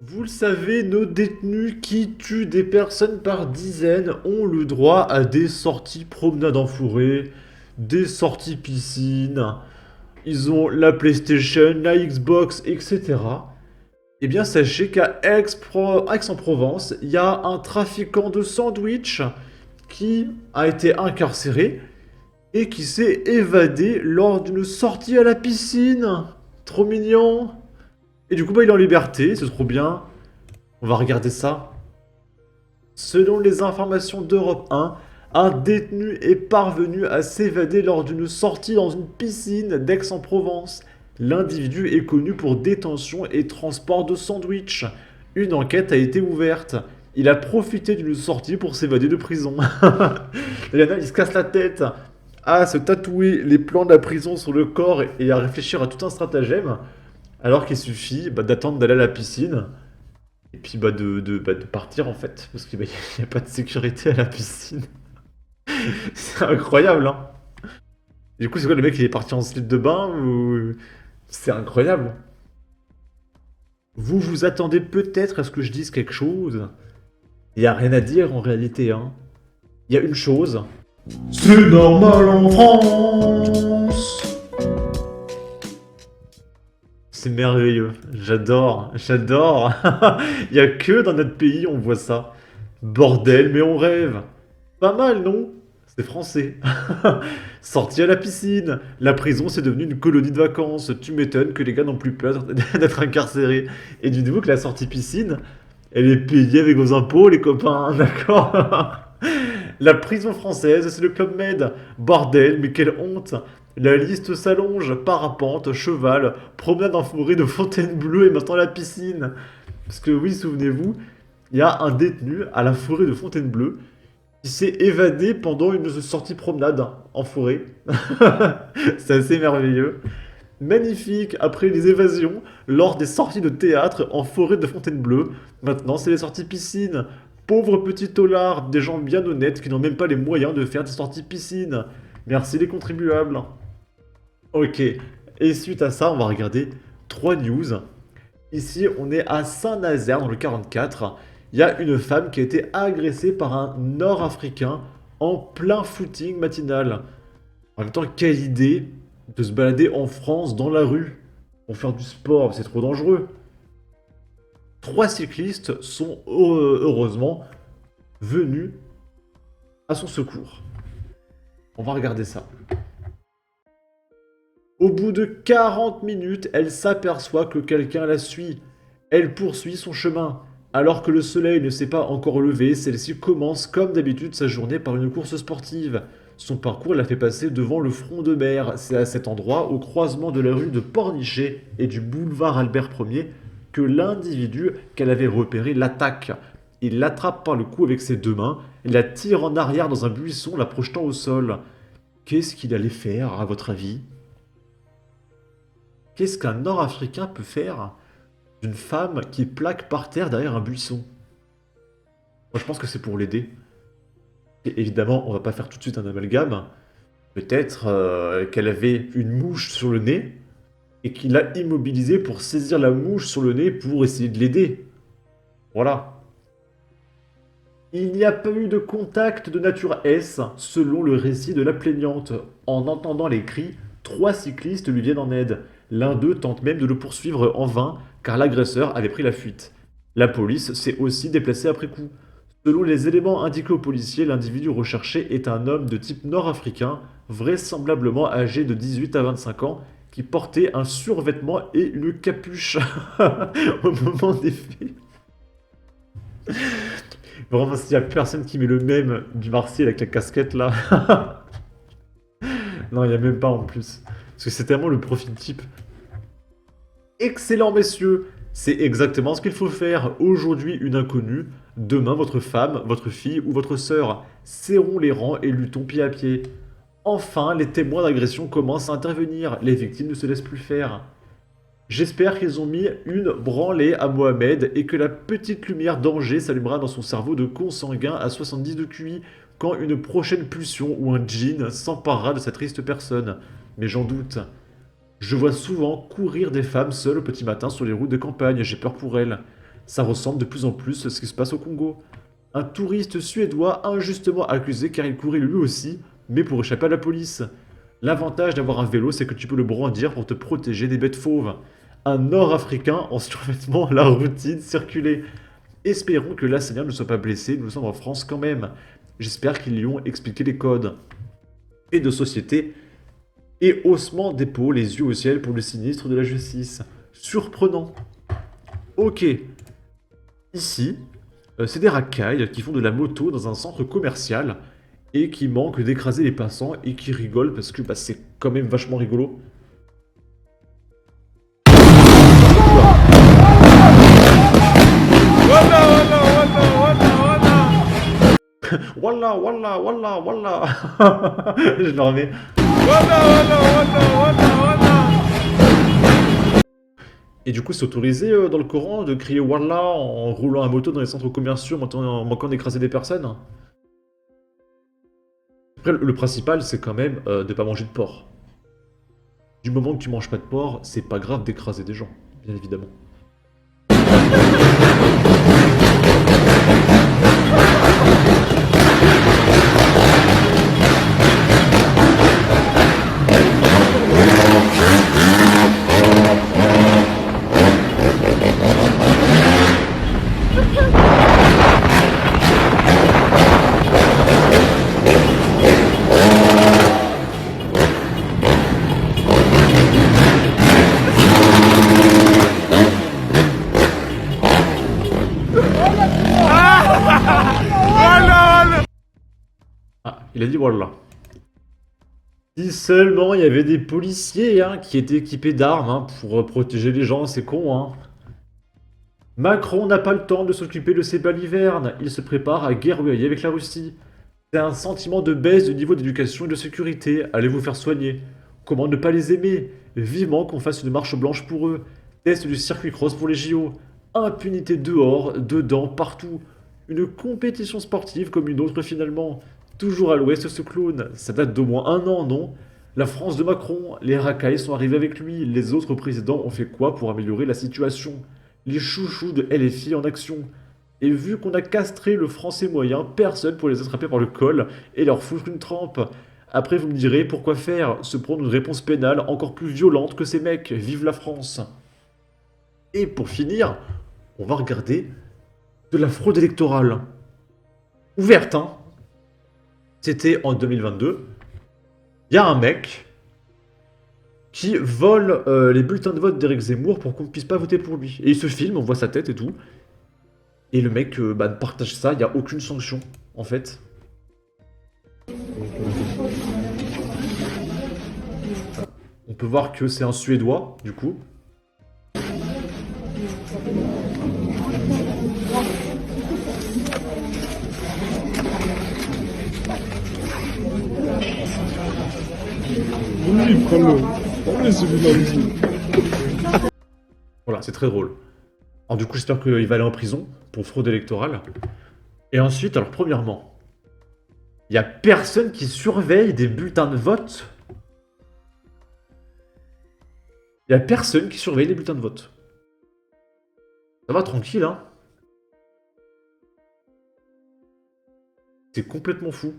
Vous le savez, nos détenus qui tuent des personnes par dizaines ont le droit à des sorties promenades en forêt, des sorties piscine, ils ont la PlayStation, la Xbox, etc. Eh bien, sachez qu'à Aix-en-Provence, il y a un trafiquant de sandwich qui a été incarcéré et qui s'est évadé lors d'une sortie à la piscine. Trop mignon. Et du coup, bah, il est en liberté, c'est trop bien. On va regarder ça. Selon les informations d'Europe 1, un détenu est parvenu à s'évader lors d'une sortie dans une piscine d'Aix-en-Provence. L'individu est connu pour détention et transport de sandwich. Une enquête a été ouverte. Il a profité d'une sortie pour s'évader de prison. Il y en a, il se casse la tête à se tatouer les plans de la prison sur le corps et à réfléchir à tout un stratagème, alors qu'il suffit d'attendre d'aller à la piscine et puis de partir en fait, parce qu'il n'y a pas de sécurité à la piscine. C'est incroyable, hein. Du coup, c'est quoi le mec, il est parti en slip de bain ou... C'est incroyable. Vous vous attendez peut-être à ce que je dise quelque chose. Il n'y a rien à dire en réalité, hein. Il y a une chose. C'est normal en France. C'est merveilleux. J'adore, j'adore. Il y a que dans notre pays on voit ça. Bordel, mais on rêve. Pas mal, non? C'est français. Sorti à la piscine. La prison, c'est devenu une colonie de vacances. Tu m'étonnes que les gars n'ont plus peur d'être incarcérés. Et du coup, que la sortie piscine, elle est payée avec vos impôts, les copains. D'accord? La prison française, c'est le Club Med. Bordel, mais quelle honte. La liste s'allonge. Parapente, cheval, promenade en forêt de Fontainebleau et maintenant la piscine. Parce que oui, souvenez-vous, il y a un détenu à la forêt de Fontainebleau qui s'est évadé pendant une sortie promenade en forêt. C'est assez merveilleux. Magnifique, après les évasions, lors des sorties de théâtre en forêt de Fontainebleau, maintenant c'est les sorties piscine. Pauvres petits taulards, des gens bien honnêtes qui n'ont même pas les moyens de faire des sorties piscine. Merci les contribuables. Ok, et suite à ça, on va regarder 3 news. Ici, on est à Saint-Nazaire, dans le 44. Il y a une femme qui a été agressée par un Nord-Africain en plein footing matinal. En même temps, quelle idée de se balader en France, dans la rue, pour faire du sport, c'est trop dangereux. 3 cyclistes sont heureusement venus à son secours. On va regarder ça. Au bout de 40 minutes, elle s'aperçoit que quelqu'un la suit. Elle poursuit son chemin. Alors que le soleil ne s'est pas encore levé, celle-ci commence comme d'habitude sa journée par une course sportive. Son parcours la fait passer devant le front de mer. C'est à cet endroit, au croisement de la rue de Pornichet et du boulevard Albert Ier, que l'individu qu'elle avait repéré l'attaque. Il l'attrape par le cou avec ses 2 mains, la tire en arrière dans un buisson, la projetant au sol. Qu'est-ce qu'il allait faire, à votre avis? Qu'est-ce qu'un Nord-Africain peut faire d'une femme qui plaque par terre derrière un buisson? Moi, je pense que c'est pour l'aider. Et évidemment, on va pas faire tout de suite un amalgame. Peut-être qu'elle avait une mouche sur le nez et qu'il l'a immobilisée pour saisir la mouche sur le nez pour essayer de l'aider. Voilà. Il n'y a pas eu de contact de nature S, selon le récit de la plaignante. En entendant les cris, 3 cyclistes lui viennent en aide. L'un d'eux tente même de le poursuivre en vain, car l'agresseur avait pris la fuite. La police s'est aussi déplacée après coup. Selon les éléments indiqués aux policiers, l'individu recherché est un homme de type nord-africain, vraisemblablement âgé de 18 à 25 ans, qui portait un survêtement et une capuche au moment des faits. Vraiment, s'il y a personne qui met le même du Marseille avec la casquette là. Non, il n'y a même pas en plus. Parce que c'est tellement le profil type. Excellent, messieurs. C'est exactement ce qu'il faut faire. Aujourd'hui, une inconnue. Demain, votre femme, votre fille ou votre sœur. Serrons les rangs et luttons pied à pied. Enfin, les témoins d'agression commencent à intervenir. Les victimes ne se laissent plus faire. J'espère qu'ils ont mis une branlée à Mohamed et que la petite lumière danger s'allumera dans son cerveau de consanguin à 70 de QI quand une prochaine pulsion ou un djinn s'emparera de cette triste personne. Mais j'en doute. Je vois souvent courir des femmes seules au petit matin sur les routes de campagne, j'ai peur pour elles. Ça ressemble de plus en plus à ce qui se passe au Congo. Un touriste suédois injustement accusé car il courait lui aussi, mais pour échapper à la police. L'avantage d'avoir un vélo, c'est que tu peux le brandir pour te protéger des bêtes fauves. Un Nord-Africain en survêtement, la routine circulait. Espérons que l'assaillant ne soit pas blessé, nous sommes en France quand même. J'espère qu'ils lui ont expliqué les codes. Et de société, et haussement d'épaule, les yeux au ciel pour le sinistre de la justice. Surprenant. Ok. Ici, c'est des racailles qui font de la moto dans un centre commercial et qui manquent d'écraser les passants et qui rigolent parce que bah, c'est quand même vachement rigolo. Wallah, wallah, wallah, wallah. Je le remets. Et du coup, c'est autorisé dans le Coran de crier Wallah en roulant à moto dans les centres commerciaux en manquant d'écraser des personnes. Après, le principal, c'est quand même de pas manger de porc. Du moment que tu manges pas de porc, c'est pas grave d'écraser des gens, bien évidemment. Ah, il a dit voilà. Si seulement il y avait des policiers hein, qui étaient équipés d'armes hein, pour protéger les gens, c'est con hein. Macron n'a pas le temps de s'occuper de ses balivernes, il se prépare à guerroyer avec la Russie. C'est un sentiment de baisse du niveau d'éducation et de sécurité, allez vous faire soigner. Comment ne pas les aimer? Vivement qu'on fasse une marche blanche pour eux. Test du circuit cross pour les JO. Impunité dehors, dedans, partout. Une compétition sportive comme une autre finalement. Toujours à l'ouest ce clown. Ça date d'au moins un an, non? La France de Macron, les racailles sont arrivés avec lui. Les autres présidents ont fait quoi pour améliorer la situation? Les chouchous de LFI en action. Et vu qu'on a castré le français moyen, personne pour les attraper par le col et leur foutre une trempe. Après, vous me direz, pourquoi faire? Se prendre une réponse pénale encore plus violente que ces mecs. Vive la France! Et pour finir, on va regarder de la fraude électorale. Ouverte, hein? C'était en 2022. Il y a un mec qui vole les bulletins de vote d'Éric Zemmour pour qu'on ne puisse pas voter pour lui. Et il se filme, on voit sa tête et tout. Et le mec bah, partage ça, il n'y a aucune sanction, en fait. On peut voir que c'est un Suédois, du coup. Oui, prends-le. Prends-le celui-là aussi. Voilà, c'est très drôle. Alors du coup, j'espère qu'il va aller en prison pour fraude électorale. Et ensuite, alors premièrement, il n'y a personne qui surveille des bulletins de vote. Il n'y a personne qui surveille les bulletins de vote. Ça va tranquille, hein? C'est complètement fou.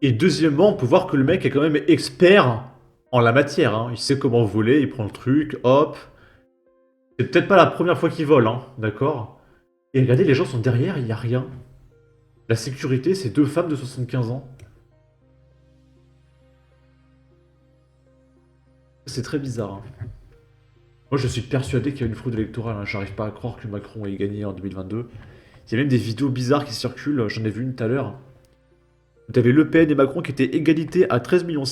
Et deuxièmement, on peut voir que le mec est quand même expert en la matière. Hein. Il sait comment voler, il prend le truc, hop. C'est peut-être pas la première fois qu'il vole, hein, d'accord? Et regardez, les gens sont derrière, il n'y a rien. La sécurité, c'est deux femmes de 75 ans. C'est très bizarre. Hein. Moi, je suis persuadé qu'il y a une fraude électorale. Hein. J'arrive pas à croire que Macron ait gagné en 2022. Il y a même des vidéos bizarres qui circulent. J'en ai vu une tout à l'heure. Vous avez Le Pen et Macron qui étaient égalité à 13,5 millions.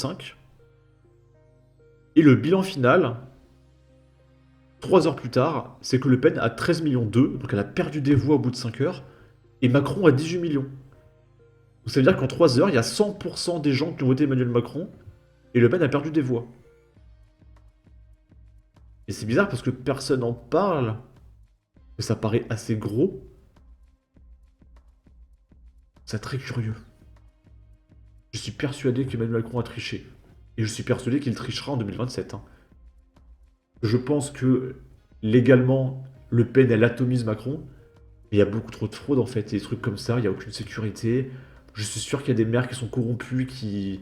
Et le bilan final, 3 heures plus tard, c'est que Le Pen a 13,2 millions. Donc elle a perdu des voix au bout de 5 heures. Et Macron a 18 millions. Donc ça veut dire qu'en 3 heures, il y a 100% des gens qui ont voté Emmanuel Macron. Et Le Pen a perdu des voix. Et c'est bizarre parce que personne n'en parle. Mais ça paraît assez gros. C'est très curieux. Je suis persuadé qu'Emmanuel Macron a triché. Et je suis persuadé qu'il trichera en 2027. Hein. Je pense que légalement, Le Pen, elle atomise Macron. Mais il y a beaucoup trop de fraude en fait, et des trucs comme ça, il n'y a aucune sécurité. Je suis sûr qu'il y a des maires qui sont corrompus, qui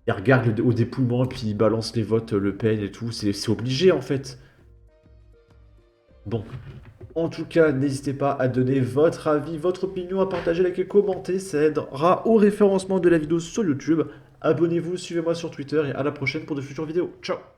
ils regardent au dépouillement, et puis ils balancent les votes Le Pen et tout. C'est obligé en fait. Bon. En tout cas, n'hésitez pas à donner votre avis, votre opinion, à partager, liker, commenter. Ça aidera au référencement de la vidéo sur YouTube. Abonnez-vous, suivez-moi sur Twitter et à la prochaine pour de futures vidéos. Ciao!